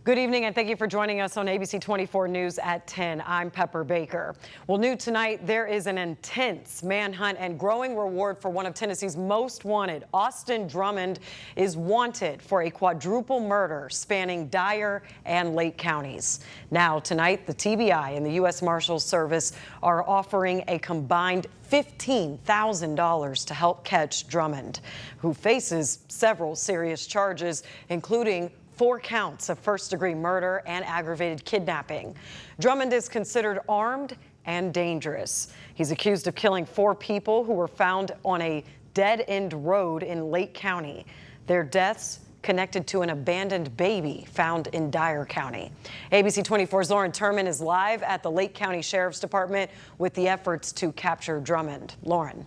Good evening and thank you for joining us on ABC 24 News at 10. I'm Pepper Baker. Well, new tonight, there is an intense manhunt and growing reward for one of Tennessee's most wanted. Austin Drummond is wanted for a quadruple murder spanning Dyer and Lake counties. Now, tonight, the TBI and the U.S. Marshals Service are offering a combined $15,000 to help catch Drummond, who faces several serious charges, including 4 counts of first-degree murder and aggravated kidnapping. Drummond is considered armed and dangerous. He's accused of killing 4 people who were found on a dead-end road in Lake County. Their deaths connected to an abandoned baby found in Dyer County. ABC 24's Lauren Turman is live at the Lake County Sheriff's Department with the efforts to capture Drummond. Lauren.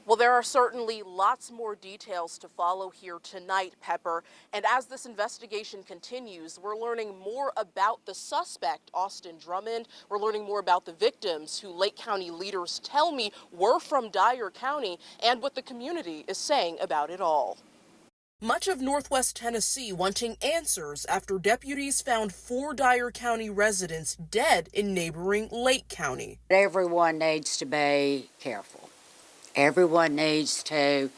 Well, there are certainly lots more details to follow here tonight, Pepper. And as this investigation continues, we're learning more about the suspect, Austin Drummond. We're learning more about the victims, who Lake County leaders tell me were from Dyer County, and what the community is saying about it all. Much of Northwest Tennessee wanting answers after deputies found 4 Dyer County residents dead in neighboring Lake County. Everyone needs to be careful. Everyone needs to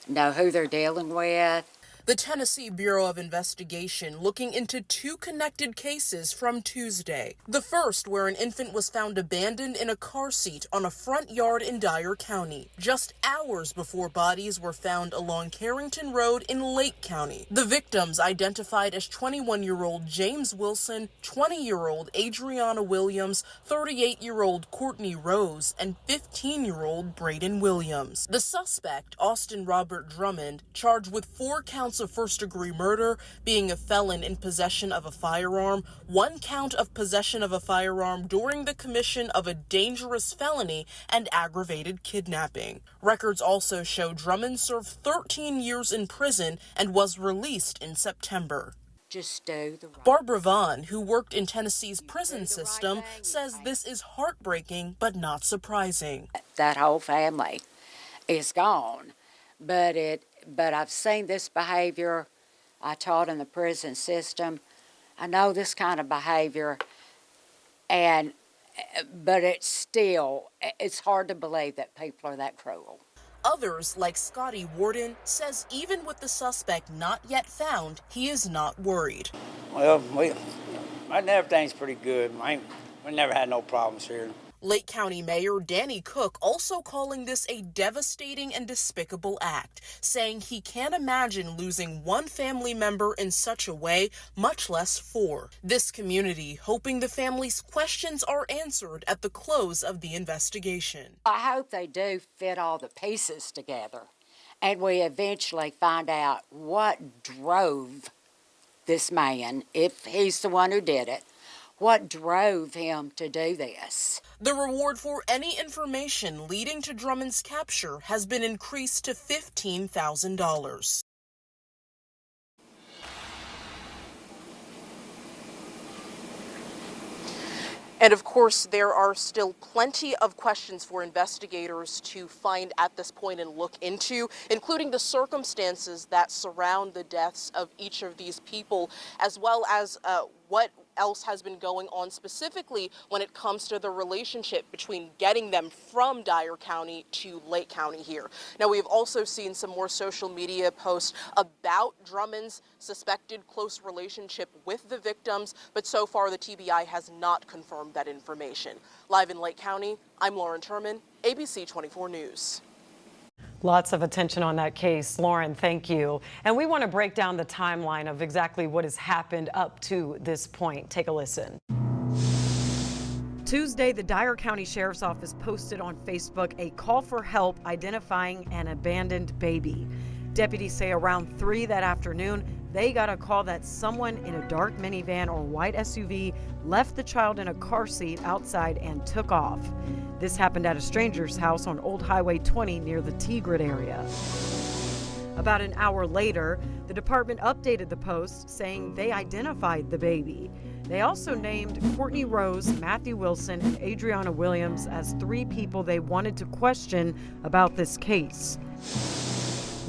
know who they're dealing with. The Tennessee Bureau of Investigation looking into 2 connected cases from Tuesday. The first, where an infant was found abandoned in a car seat on a front yard in Dyer County, just hours before bodies were found along Carrington Road in Lake County. The victims identified as 21-year-old James Wilson, 20-year-old Adriana Williams, 38-year-old Courtney Rose, and 15-year-old Braden Williams. The suspect, Austin Robert Drummond, charged with 4 counts of first-degree murder, being a felon in possession of a firearm, 1 count of possession of a firearm during the commission of a dangerous felony, and aggravated kidnapping. Records also show Drummond served 13 years in prison and was released in September. Just do the right. Barbara Vaughn, who worked in Tennessee's prison system, says this is heartbreaking but not surprising. That whole family is gone, but I've seen this behavior. I taught in the prison system. I know this kind of behavior, but it's hard to believe that people are that cruel. Others, like Scotty Warden, says even with the suspect not yet found, he is not worried. Well, everything's pretty good. We never had no problems here. Lake County Mayor Danny Cook also calling this a devastating and despicable act, saying he can't imagine losing 1 family member in such a way, much less 4. This community hoping the family's questions are answered at the close of the investigation. I hope they do fit all the pieces together and we eventually find out what drove this man, if he's the one who did it, what drove him to do this. The reward for any information leading to Drummond's capture has been increased to $15,000. And of course, there are still plenty of questions for investigators to find at this point and look into, including the circumstances that surround the deaths of each of these people, as well as what else has been going on specifically when it comes to the relationship between getting them from Dyer County to Lake County here. Now, we've also seen some more social media posts about Drummond's suspected close relationship with the victims, but so far the TBI has not confirmed that information. Live in Lake County, I'm Lauren Turman, ABC 24 News. Lots of attention on that case. Lauren, thank you. And we want to break down the timeline of exactly what has happened up to this point. Take a listen. Tuesday, the Dyer County Sheriff's Office posted on Facebook a call for help identifying an abandoned baby. Deputies say around 3 that afternoon, they got a call that someone in a dark minivan or white SUV left the child in a car seat outside and took off. This happened at a stranger's house on Old Highway 20 near the T-Grid area. About an hour later, the department updated the post saying they identified the baby. They also named Courtney Rose, Matthew Wilson, and Adriana Williams as 3 people they wanted to question about this case.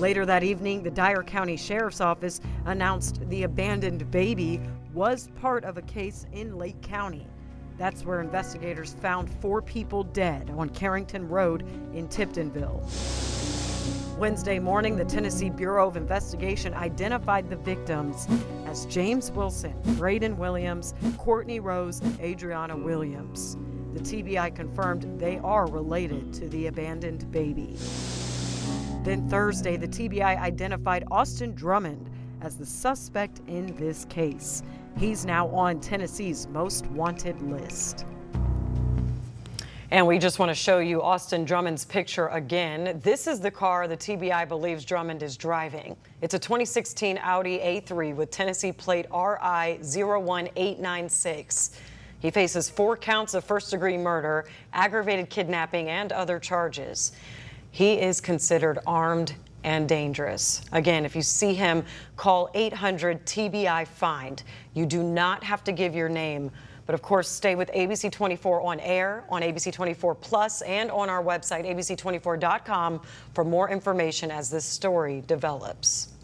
Later that evening, the Dyer County Sheriff's Office announced the abandoned baby was part of a case in Lake County. That's where investigators found 4 people dead on Carrington Road in Tiptonville. Wednesday morning, the Tennessee Bureau of Investigation identified the victims as James Wilson, Braden Williams, Courtney Rose, and Adriana Williams. The TBI confirmed they are related to the abandoned baby. Then Thursday, the TBI identified Austin Drummond as the suspect in this case. He's now on Tennessee's most wanted list. And we just want to show you Austin Drummond's picture again. This is the car the TBI believes Drummond is driving. It's a 2016 Audi A3 with Tennessee plate RI 01896. He faces 4 counts of first-degree murder, aggravated kidnapping, and other charges. He is considered armed and dangerous. Again, if you see him, call 800 TBI FIND. You do not have to give your name. But of course, stay with ABC 24 on air, on ABC 24 Plus, and on our website, abc24.com, for more information as this story develops.